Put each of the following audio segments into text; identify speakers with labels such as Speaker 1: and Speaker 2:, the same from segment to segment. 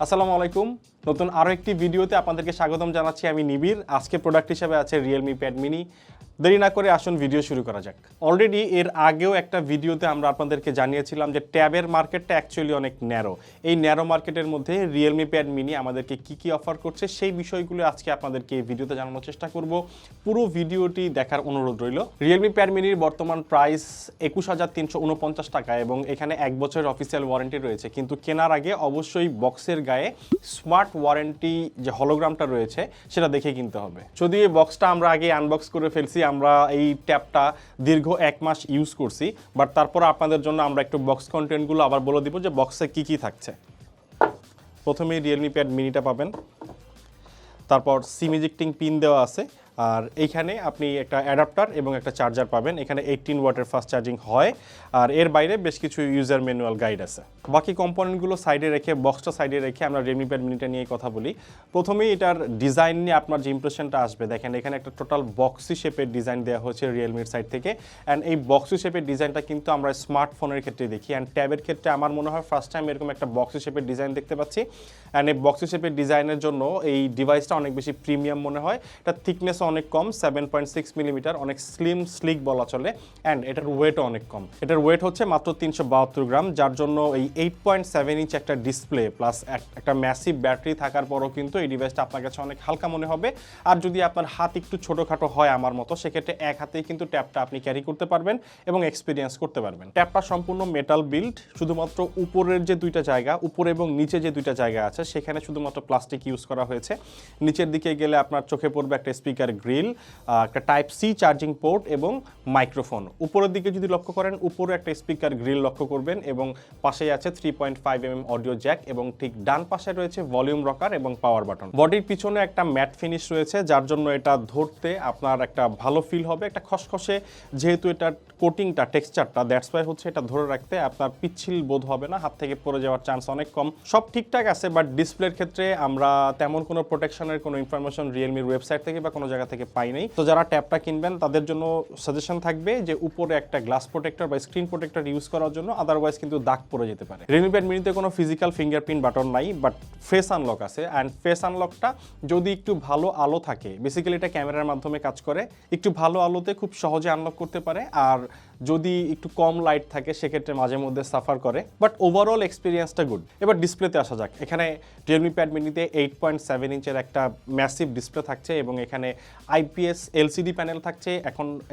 Speaker 1: আসসালামু আলাইকুম। নতুন আরও একটি ভিডিওতে আপনাদেরকে স্বাগতম জানাচ্ছি। আমি নিবির। আজকে প্রোডাক্ট হিসেবে আছে Realme Pad Mini। দেরি না করে আসুন ভিডিও শুরু করা যাক। অলরেডি এর আগেও একটা ভিডিওতে আমরা আপনাদেরকে জানিয়েছিলাম যে ট্যাবের মার্কেটটা অ্যাকচুয়ালি অনেক ন্যারো। এই ন্যারো মার্কেটের মধ্যে Realme Pad Mini আমাদেরকে কি অফার করছে সেই বিষয়গুলো আজকে আপনাদেরকে এই ভিডিওতে জানানোর চেষ্টা করব। পুরো ভিডিওটি দেখার অনুরোধ রইল। Realme Pad Miniর বর্তমান প্রাইস 21,349 টাকা এবং এখানে 1 বছরের অফিসিয়াল ওয়ারেন্টি রয়েছে, কিন্তু কেনার আগে অবশ্যই বক্সের গায়ে স্মার্ট ওয়ারেন্টি যে হলোগ্রামটা রয়েছে সেটা দেখে কিনতে হবে। যদিও এই বক্সটা আমরা আগে আনবক্স করে ফেলছি, আমরা এই ট্যাবটা দীর্ঘ 1 মাস ইউজ করছি, বাট তারপর আপনাদের জন্য আমরা একটু বক্স কন্টেন্টগুলো আবার বলে দিব যে বক্সে কি থাকছে। প্রথমেই Realme Pad Miniটা পাবেন, তারপর সিম ইজেক্টিং পিন দেওয়া আছে, আর এইখানে আপনি একটা অ্যাডাপ্টার এবং একটা চার্জার পাবেন। এখানে 18 ওয়াটের ফাস্ট চার্জিং হয়, আর এর বাইরে বেশ কিছু ইউজার ম্যানুয়াল গাইড আছে। বাকি কম্পোনেন্টগুলো সাইডে রেখে, বক্সটা সাইডে রেখে আমরা Realme Pad Miniটা নিয়ে কথা বলি। প্রথমেই এটার ডিজাইন নিয়ে আপনার যে ইমপ্রেশনটা আসবে, দেখেন এখানে একটা টোটাল বক্সি শেপের ডিজাইন দেওয়া হয়েছে রিয়েলমির সাইড থেকে। অ্যান্ড এই বক্সি শেপের ডিজাইনটা কিন্তু আমরা স্মার্টফোনের ক্ষেত্রে দেখি, অ্যান্ড ট্যাবের ক্ষেত্রে আমার মনে হয় ফার্স্ট টাইম এরকম একটা বক্সি শেপের ডিজাইন দেখতে পাচ্ছি। অ্যান্ড এই বক্সি শেপের ডিজাইনের জন্য এই ডিভাইসটা অনেক বেশি প্রিমিয়াম মনে হয়। এটা থিকনেসও অনেক কম, 7.6 মিলিমিটার, অনেক স্লিম স্লিক বলা চলে। অ্যান্ড এটার ওয়েটও অনেক কম। এটার ওয়েট হচ্ছে মাত্র 372 গ্রাম, যার জন্য এই 8.7 ইঞ্চ একটা ডিসপ্লে প্লাস একটা ম্যাসিভ ব্যাটারি থাকার পরও কিন্তু এই ডিভাইসটা আপনার কাছে অনেক হালকা মনে হবে। আর যদি আপনার হাত একটু ছোটোখাটো হয় আমার মতো, সেক্ষেত্রে এক হাতেই কিন্তু ট্যাবটা আপনি ক্যারি করতে পারবেন এবং এক্সপিরিয়েন্স করতে পারবেন। ট্যাবটা সম্পূর্ণ মেটাল বিল্ড, শুধুমাত্র উপরের যে দুইটা জায়গা, উপরে এবং নিচে যে দুইটা জায়গা আছে সেখানে শুধুমাত্র প্লাস্টিক ইউজ করা হয়েছে। নিচের দিকে গেলে আপনার চোখে পড়বে একটা স্পিকার গ্রিল, একটা টাইপ সি চার্জিং পোর্ট এবং মাইক্রোফোন। উপরের দিকে যদি লক্ষ্য করেন, উপরে একটা স্পিকার গ্রিল লক্ষ্য করবেন এবং পাশেই আছে 3.5mm অডিও জ্যাক, এবং ঠিক ডান পাশে রয়েছে ভলিউম রকার এবং পাওয়ার বাটন। বডির পিছনে একটা ম্যাট ফিনিশ রয়েছে, যার জন্য এটা ধরতে আপনার একটা ভালো ফিল হবে, একটা খসখসে, যেহেতু এটা কোটিংটা টেক্সচারটা, দ্যাটস ওয়াই হচ্ছে এটা ধরে রাখতে আপনার পিচ্ছিল বোধ হবে না, হাত থেকে পড়ে যাওয়ার চান্স অনেক কম। সব ঠিকঠাক আছে, বাট ডিসপ্লের ক্ষেত্রে আমরা তেমন কোনো প্রোটেকশনের কোনো ইনফরমেশন রিয়েলমির ওয়েবসাইট থেকে বা কোনো জায়গা থেকে পাই নাই। তো যারা ট্যাবটা কিনবেন তাদের জন্য সাজেশন থাকবে যে উপরে একটা গ্লাস প্রোটেক্টর বা স্ক্রিন প্রোটেক্টর ইউজ করার জন্য, আদারওয়াইজ কিন্তু দাগ পড়ে যেতে পারে। Realme Pad Miniতে কোনো ফিজিক্যাল ফিঙ্গারপ্রিন্ট বাটন নাই, বাট ফেস আনলক আছে। অ্যান্ড ফেস আনলকটা যদি একটু ভালো আলো থাকে, বেসিক্যালি এটা ক্যামেরার মাধ্যমে কাজ করে, একটু ভালো আলোতে খুব সহজে আনলক করতে পারে। আর যদি একটু কম লাইট থাকে সেক্ষেত্রে মাঝে মধ্যে সাফার করে, বাট ওভারঅল এক্সপিরিয়েন্সটা গুড। এবার ডিসপ্লেতে আসা যাক। এখানে Realme Pad Miniতে 8.7 ইঞ্চের একটা ম্যাসিভ ডিসপ্লে থাকছে এবং এখানে IPS LCD প্যানেল থাকছে।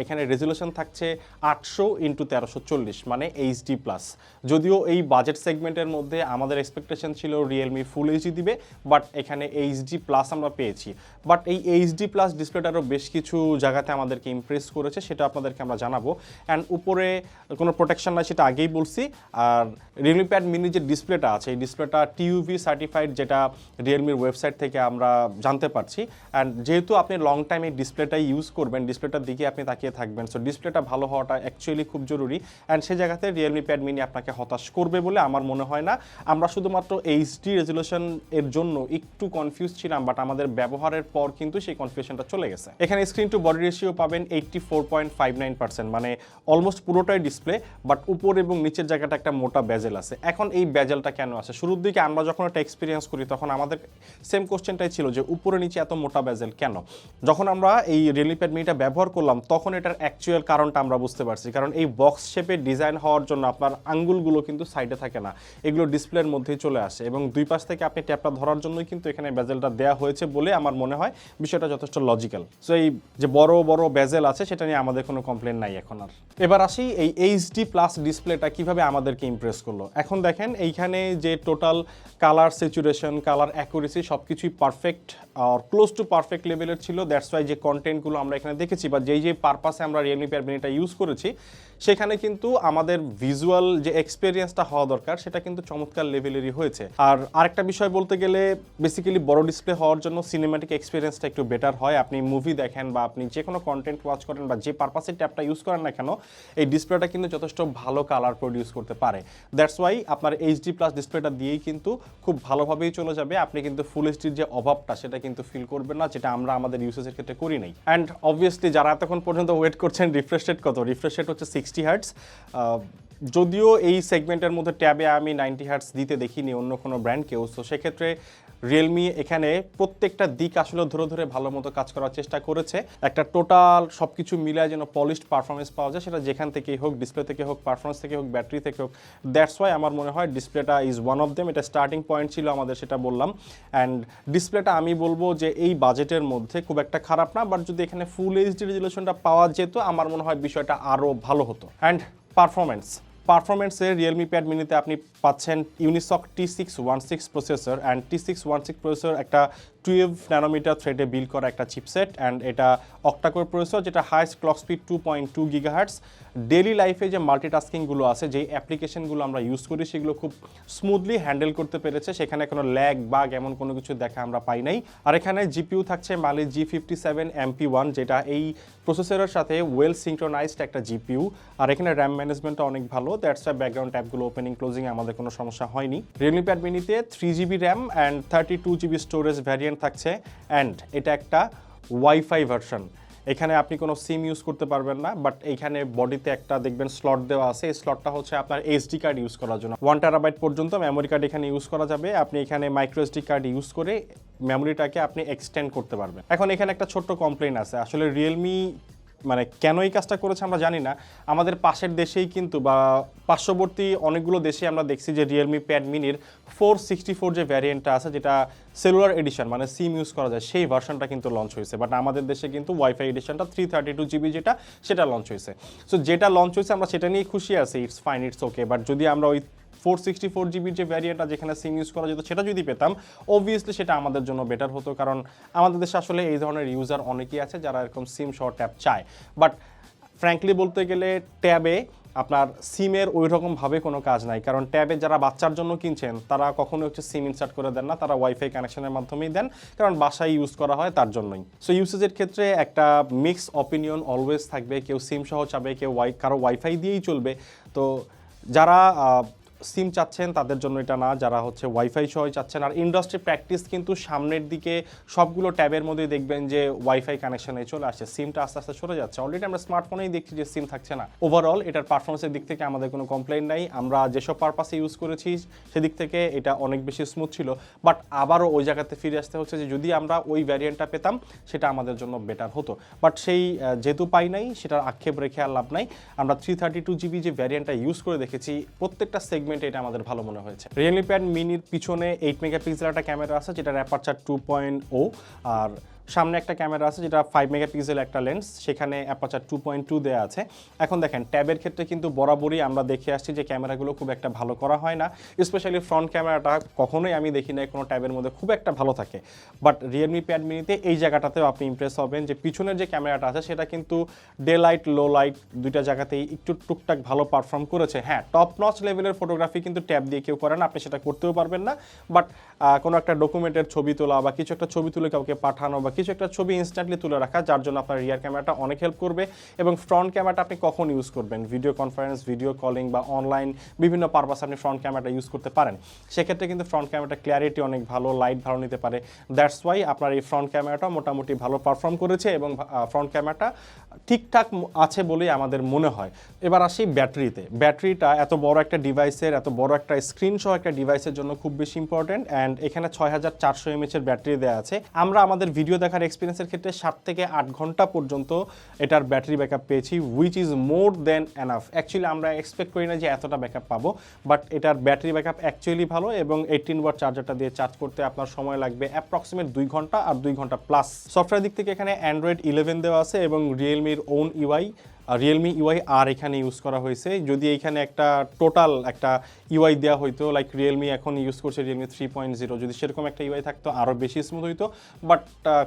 Speaker 1: এখানে রেজুলেশন থাকছে 800x1340, মানে HD+। যদিও এই বাজেট সেগমেন্টের মধ্যে আমাদের এক্সপেকটেশন ছিল Realme ফুল এইচডি দিবে, বাট এখানে HD+ আমরা পেয়েছি। বাট এই HD+ ডিসপ্লেটারও বেশ কিছু জায়গাতে আমাদেরকে ইমপ্রেস করেছে, সেটা আপনাদেরকে আমরা জানাবো। অ্যান্ড উপরে কোনো প্রোটেকশন নাই, সেটা আগেই বলছি। আর Realme Pad Mini যে ডিসপ্লেটা আছে, এই ডিসপ্লেটা TUV সার্টিফাইড, যেটা রিয়েলমির ওয়েবসাইট থেকে আমরা জানতে পারছি। অ্যান্ড যেহেতু আপনি লং টাইম এই ডিসপ্লেটাই ইউজ করবেন, ডিসপ্লেটার দিকে আপনি তাকিয়ে থাকবেন, সো ডিসপ্লেটা ভালো হওয়াটা অ্যাকচুয়ালি খুব জরুরি। অ্যান্ড সেই জায়গাতে Realme Pad Mini আপনাকে হতাশ করবে বলে আমার মনে হয় না। আমরা শুধুমাত্র HD রেজুলেশন এর জন্য একটু কনফিউজ ছিলাম, বাট আমাদের ব্যবহারের পর কিন্তু সেই কনফিউশনটা চলে গেছে। এখানে স্ক্রিন টু বডি রেশিও পাবেন 84.59%, মানে অলমোস্ট পুরোটাই ডিসপ্লে, বাট উপর এবং নিচের জায়গাটা একটা মোটা বেজেল আছে। এখন এই বেজেলটা কেন আছে? শুরুর দিকে আমরা যখন একটা এক্সপিরিয়েন্স করি তখন আমাদের সেম কোশ্চেনটাই ছিল যে উপরে নিচে এত মোটা বেজেল কেন। যখন আমরা এই Realme Pad Miniটা ব্যবহার করলাম তখন এটার অ্যাকচুয়াল কারণটা আমরা বুঝতে পারছি। কারণ এই বক্স শেপের ডিজাইন হওয়ার জন্য আপনার আঙ্গুলগুলো কিন্তু সাইডে থাকে না, এগুলো ডিসপ্লের মধ্যেই চলে আসে, এবং দুই পাশ থেকে আপনি ট্যাপটা ধরার জন্যই কিন্তু এখানে বেজেলটা দেওয়া হয়েছে বলে আমার মনে হয় বিষয়টা যথেষ্ট লজিক্যাল। সো এই যে বড় বড় বেজেল আছে সেটা নিয়ে আমাদের কোনো কমপ্লেন নাই এখন আর। এবার আসি এই HD+ ডিসপ্লেটা কিভাবে আমাদেরকে ইমপ্রেস করলো। এখন দেখেন এইখানে যে total colour saturation, colour accuracy সব কিছুই পারফেক্ট আর ক্লোজ টু পারফেক্ট লেভেলের ছিল। দ্যাটস ওয়াই যে কন্টেন্টগুলো আমরা এখানে দেখেছি বা যেই পারপাসে আমরা Realme Pad Miniটা ইউজ করেছি, সেখানে কিন্তু আমাদের ভিজুয়াল যে এক্সপিরিয়েন্সটা হওয়া দরকার সেটা কিন্তু চমৎকার লেভেলেরই হয়েছে। আর আরেকটা বিষয় বলতে গেলে, বেসিক্যালি বড় ডিসপ্লে হওয়ার জন্য সিনেম্যাটিক এক্সপিরিয়েন্সটা একটু বেটার হয়। আপনি মুভি দেখেন বা আপনি যে কোনো কন্টেন্ট ওয়াচ করেন বা যে পারপাসে ট্যাবটা ইউজ করেন না কেন, এই ডিসপ্লেটা কিন্তু যথেষ্ট ভালো কালার প্রডিউস করতে পারে। দ্যাটস ওয়াই আপনার HD+ ডিসপ্লেটা দিয়েই কিন্তু খুব ভালোভাবেই চলে যাবে। আপনি কিন্তু ফুল এইচডির যে অভাবটা সেটা কিন্তু ফিল করবেন না, যেটা আমরা আমাদের ইউসেজের ক্ষেত্রে করি নাই। অ্যান্ড অবভিয়াসলি যারা এতক্ষণ পর্যন্ত ওয়েট করছেন রিফ্রেশ রেট কত, রিফ্রেশ রেট হচ্ছে 60 হার্টজ। যদিও এই সেগমেন্টের মধ্যে ট্যাবে আমি 90 হার্টস দিতে দেখিনি অন্য কোনো ব্র্যান্ডকেও, সো সেক্ষেত্রে রিয়েলমি এখানে প্রত্যেকটা দিক আসলে ধরে ধরে ভালো মতো কাজ করার চেষ্টা করেছে। একটা টোটাল সব কিছু মিলায় যেন পলিশড পারফরমেন্স পাওয়া যায়, সেটা যেখান থেকেই হোক, ডিসপ্লে থেকে হোক, পারফরমেন্স থেকে হোক, ব্যাটারি থেকে হোক। দ্যাটস ওয়াই আমার মনে হয় ডিসপ্লেটা ইজ ওয়ান অফ দেম। এটা স্টার্টিং পয়েন্ট ছিল আমাদের, সেটা বললাম। অ্যান্ড ডিসপ্লেটা আমি বলবো যে এই বাজেটের মধ্যে খুব একটা খারাপ না, বাট যদি এখানে ফুল এইচডি রেজুলেশনটা পাওয়া যেত আমার মনে হয় বিষয়টা আরও ভালো হতো। অ্যান্ড পারফরমেন্সে রিয়েলমি প্যাড মিনিতে আপনি পাচ্ছেন Unisoc T616 processor. And T616 processor একটা 12 ন্যানোমিটার থ্রেডে বিল্ড করা একটা চিপসেট, অ্যান্ড এটা অক্টাকোর প্রসেসর, যেটা highest clock speed 2.2 gigahertz. Daily লাইফে যে মাল্টিটাস্কিংগুলো আছে, যেই অ্যাপ্লিকেশনগুলো আমরা ইউজ করি, সেগুলো খুব স্মুথলি হ্যান্ডেল করতে পেরেছে। সেখানে কোনো ল্যাগ বাগ এমন কোনো কিছু দেখা আমরা পাই নাই। আর এখানে জিপিইউ থাকছে মালি G57 MP1, যেটা এই প্রসেসরের সাথে ওয়েল সিঙ্ক্রোনাইজড একটা জিপিইউ। আর এখানে র্যাম ম্যানেজমেন্টটা অনেক ভালো, দ্যাটস ওয়াই ব্যাকগ্রাউন্ড ট্যাবগুলো ওপেনিং ক্লোজিং আমাদের কোনো সমস্যা হয়নি। রিয়েলমি প্যাড মিনিতে 3GB RAM and 32GB storage variant থাকছে। অ্যান্ড এটা একটা ওয়াইফাই ভার্সন। এখানে আপনি কোনো সিম ইউজ করতে পারবেন না, বাট এইখানে বডিতে একটা দেখবেন স্লট দেওয়া আছে। এই স্লটটা হচ্ছে আপনার এইচডি কার্ড ইউজ করার জন্য। 1 টেরাবাইট পর্যন্ত মেমোরি কার্ড এখানে ইউজ করা যাবে। আপনি এখানে মাইক্রো এসডি কার্ড ইউজ করে মেমোরিটাকে আপনি এক্সটেন্ড করতে পারবেন। এখন এখানে একটা ছোট্ট কমপ্লেন আছে, আসলে রিয়েলমি মানে কেন এই কাজটা করেছে আমরা জানি না। আমাদের পাশের দেশেই কিন্তু বা পার্শ্ববর্তী অনেকগুলো দেশে আমরা দেখছি যে রিয়েলমি প্যাড মিনির 464 যে ভ্যারিয়েন্টটা আছে, যেটা সেলুলার এডিশন মানে সিম ইউজ করা যায়, সেই ভার্সনটা কিন্তু লঞ্চ হয়েছে। বাট আমাদের দেশে কিন্তু ওয়াইফাই এডিশনটা 332GB যেটা, সেটা লঞ্চ হয়েছে। সো যেটা লঞ্চ হয়েছে আমরা সেটা নিয়ে খুশি আছি, it's fine, it's okay. But যদি আমরা ওই 464GB যে ভ্যারিয়েন্টটা যেখানে সিম ইউজ করা যেত, সেটা যদি পেতাম, অবভিয়াসলি সেটা আমাদের জন্য বেটার হতো। কারণ আমাদের দেশে আসলে এই ধরনের ইউজার অনেকেই আছে যারা এরকম সিম সহ ট্যাব চায়। বাট ফ্র্যাঙ্কলি বলতে গেলে ট্যাবে আপনার সিমের ওই রকমভাবে কোনো কাজ নাই। কারণ ট্যাবে যারা বাচ্চার জন্য কিনছেন তারা কখনো হচ্ছে সিম ইনসার্ট করে দেন না, তারা ওয়াইফাই কানেকশনের মাধ্যমেই দেন, কারণ বাসায় ইউজ করা হয় তার জন্যই। সো ইউসেজের ক্ষেত্রে একটা মিক্স অপিনিয়ন অলওয়েজ থাকবে, কেউ সিম সহ চাবে, কেউ কারো ওয়াইফাই দিয়েই চলবে। তো যারা সিম চাচ্ছেন তাদের জন্য এটা না, যারা হচ্ছে ওয়াইফাই সহ চাচ্ছেন। আর ইন্ডাস্ট্রি প্র্যাকটিস কিন্তু সামনের দিকে সবগুলো ট্যাবের মধ্যেই দেখবেন যে ওয়াইফাই কানেকশনে চলে আসছে, সিমটা আস্তে আস্তে সরে যাচ্ছে। অলরেডি আমরা স্মার্টফোনেই দেখছি যে সিম থাকছে না। ওভারঅল এটার পারফরমেন্সের দিক থেকে আমাদের কোনো কমপ্লেইন নাই। আমরা যেসব পারপাসে ইউজ করেছি সেদিক থেকে এটা অনেক বেশি স্মুথ ছিল। বাট আবারও ওই জায়গাতে ফিরে আসতে হচ্ছে যে যদি আমরা ওই ভ্যারিয়েন্টটা পেতাম সেটা আমাদের জন্য বেটার হতো। বাট সেই যেহেতু পাই নাই, সেটার আক্ষেপ রেখে আর লাভ নাই। আমরা 332GB যে ভ্যারিয়েন্টটা ইউজ করে দেখেছি, প্রত্যেকটা সেগমেন্টে এটা আমাদের ভালো মনে হয়েছে। রিয়েলমি প্যাড মিনির পিছনে 8 মেগাপিক্সেল একটা ক্যামেরা আছে, যেটা অ্যাপারচার 2.0, আর সামনে একটা ক্যামেরা আছে যেটা 5 মেগাপিক্সেল একটা লেন্স, সেখানে অ্যাপারচার 2.2 দেওয়া আছে। এখন দেখেন ট্যাবের ক্ষেত্রে কিন্তু বরাবরই আমরা দেখে আসছি যে ক্যামেরাগুলো খুব একটা ভালো করা হয় না, স্পেশালি ফ্রন্ট ক্যামেরাটা কখনোই আমি দেখি না কোনো ট্যাবের মধ্যে খুব একটা ভালো থাকে। বাট রিয়েলমি প্যাড মিনিতে এই জায়গাটাতেও আপনি ইমপ্রেস হবেন যে পিছনের যে ক্যামেরাটা আছে সেটা কিন্তু ডে লাইট লো লাইট দুইটা জায়গাতেই একটু টুকটাক ভালো পারফর্ম করেছে। হ্যাঁ, টপ নচ লেভেলের ফটোগ্রাফি কিন্তু ট্যাব দিয়ে কেউ করে না, আপনি সেটা করতেও পারবেন না। বাট কোনো একটা ডকুমেন্টের ছবি তোলা বা কিছু একটা ছবি তুলে কাউকে পাঠানো বা কিছু একটা ছবি ইনস্ট্যান্টলি তুলে রাখা, যার জন্য আপনার রিয়ার ক্যামেরাটা অনেক হেল্প করবে। এবং ফ্রন্ট ক্যামেরাটা আপনি কখন ইউজ করবেন, ভিডিও কনফারেন্স, ভিডিও কলিং বা অনলাইন বিভিন্ন পারপাসে আপনি ফ্রন্ট ক্যামেরাটা ইউজ করতে পারেন। সেক্ষেত্রে কিন্তু ফ্রন্ট ক্যামেরাটা ক্ল্যারিটি অনেক ভালো, লাইট ভালো নিতে পারে। দ্যাটস ওয়াই আপনার এই ফ্রন্ট ক্যামেরাটা মোটামুটি ভালো পারফর্ম করেছে এবং ফ্রন্ট ক্যামেরাটা ঠিকঠাক আছে বলেই আমাদের মনে হয়। এবার আসি ব্যাটারিতে। ব্যাটারিটা এত বড় একটা ডিভাইসের, এত বড় একটা স্ক্রিন সহ একটা ডিভাইসের জন্য খুব বেশি ইম্পর্টেন্ট। অ্যান্ড এখানে 6400 mAh এর ব্যাটারি দেওয়া আছে। আমরা আমাদের ভিডিও দেখার এক্সপিরিয়েন্সের ক্ষেত্রে 7 থেকে 8 ঘন্টা পর্যন্ত এটার ব্যাটারি ব্যাকআপ পেয়েছি, which is more than enough. Actually আমরা এক্সপেক্ট করি না যে এতটা ব্যাকআপ পাবো, বাট এটার ব্যাটারি ব্যাকআপ অ্যাকচুয়ালি ভালো। এবং 18 ওয়াট চার্জারটা দিয়ে চার্জ করতে আপনার সময় লাগবে অ্যাপ্রক্সিমেট 2 ঘন্টা, আর 2 ঘন্টা প্লাস। সফটওয়্যার দিক থেকে এখানে অ্যান্ড্রয়েড 11 দেওয়া আছে এবং রিয়েলমির ওন ইউআই, রিয়েলমি ইউআই আর এখানে ইউজ করা হয়েছে। যদি এখানে একটা টোটাল একটা ইউআই দেওয়া হইতো, লাইক রিয়েলমি এখন ইউজ করছে রিয়েলমি 3.0, যদি সেরকম একটা ইউআই থাকতো আরও বেশি স্মুথ হইতো। বাট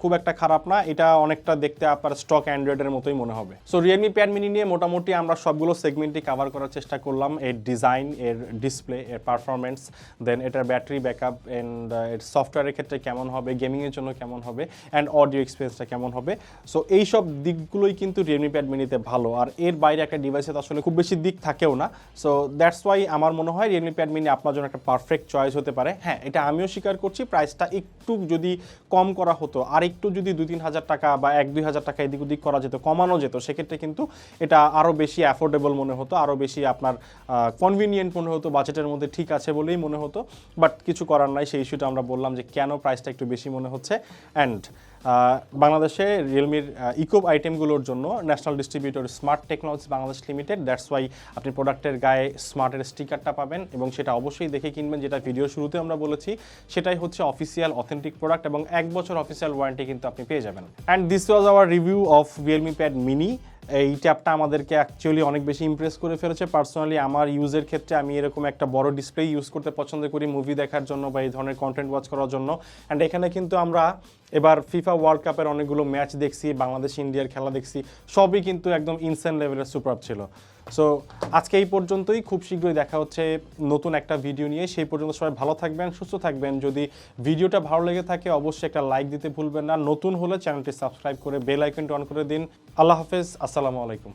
Speaker 1: খুব একটা খারাপ না, এটা অনেকটা দেখতে আপনার স্টক অ্যান্ড্রয়েডের মতোই মনে হবে। সো রিয়েলমি প্যাড মিনি নিয়ে মোটামুটি আমরা সবগুলো সেগমেন্টই কভার করার চেষ্টা করলাম। এর ডিজাইন, এর ডিসপ্লে, এর পারফরমেন্স, দেন এটার ব্যাটারি ব্যাকআপ, অ্যান্ড এর সফটওয়্যারের ক্ষেত্রে কেমন হবে, গেমিংয়ের জন্য কেমন হবে, অ্যান্ড অডিও এক্সপিরিয়েন্সটা কেমন হবে। সো এইসব দিকগুলোই কিন্তু রিয়েলমি প্যাড মিনিতে ভালো। ভালো, আর এর বাইরে একটা ডিভাইসে তো আসলে খুব বেশি দিক থাকেও না। সো দ্যাটস ওয়াই আমার মনে হয় রিয়েলমি প্যাড মিনি আপনার জন্য একটা পারফেক্ট চয়েস হতে পারে। হ্যাঁ, এটা আমিও স্বীকার করছি, প্রাইসটা একটু যদি কম করা হতো, আর একটু যদি 2-3 হাজার টাকা বা 1-2 হাজার টাকা এদিক ওদিক করা যেত, কমানো যেত, সেক্ষেত্রে কিন্তু এটা আরও বেশি অ্যাফোর্ডেবল মনে হতো, আরও বেশি আপনার কনভিনিয়েন্ট মনে হতো, বাজেটের মধ্যে ঠিক আছে বলেই মনে হতো। বাট কিছু করার নাই, সেই ইস্যুটা আমরা বললাম যে কেন প্রাইসটা একটু বেশি মনে হচ্ছে। অ্যান্ড বাংলাদেশে রিয়েলমির ইকো আইটেমগুলোর জন্য national distributor smart technology Bangladesh limited, that's why আপনি প্রোডাক্টের গায়ে স্মার্টের স্টিকারটা পাবেন, এবং সেটা অবশ্যই দেখে কিনবেন। যেটা ভিডিও শুরুতে আমরা বলেছি, সেটাই হচ্ছে অফিসিয়াল অথেন্টিক প্রোডাক্ট, এবং 1 বছর অফিসিয়াল ওয়ারেন্টি কিন্তু আপনি পেয়ে যাবেন। And this was our review of Realme pad mini. এই ট্যাবটা আমাদেরকে অ্যাকচুয়ালি অনেক বেশি ইমপ্রেস করে ফেলেছে। পার্সোনালি আমার ইউজের ক্ষেত্রে আমি এরকম একটা বড় ডিসপ্লে ইউজ করতে পছন্দ করি, মুভি দেখার জন্য বা এই ধরনের কন্টেন্ট ওয়াচ করার জন্য। অ্যান্ড এখানে কিন্তু আমরা এবার ফিফা ওয়ার্ল্ড কাপের অনেকগুলো ম্যাচ দেখছি, বাংলাদেশ ইন্ডিয়ার খেলা দেখছি, সবই কিন্তু একদম ইনসেন লেভেলের সুপার ছিল। সো আজকে এই পর্যন্তই, খুব শীঘ্রই দেখা হচ্ছে নতুন একটা ভিডিও নিয়ে। সেই পর্যন্ত সবাই ভালো থাকবেন, সুস্থ থাকবেন। যদি ভিডিওটা ভালো লেগে থাকে অবশ্যই একটা লাইক দিতে ভুলবেন না, নতুন হলে চ্যানেলটি সাবস্ক্রাইব করে বেল আইকনটি অন করে দিন। আল্লাহ হাফেজ, আসসালামু আলাইকুম।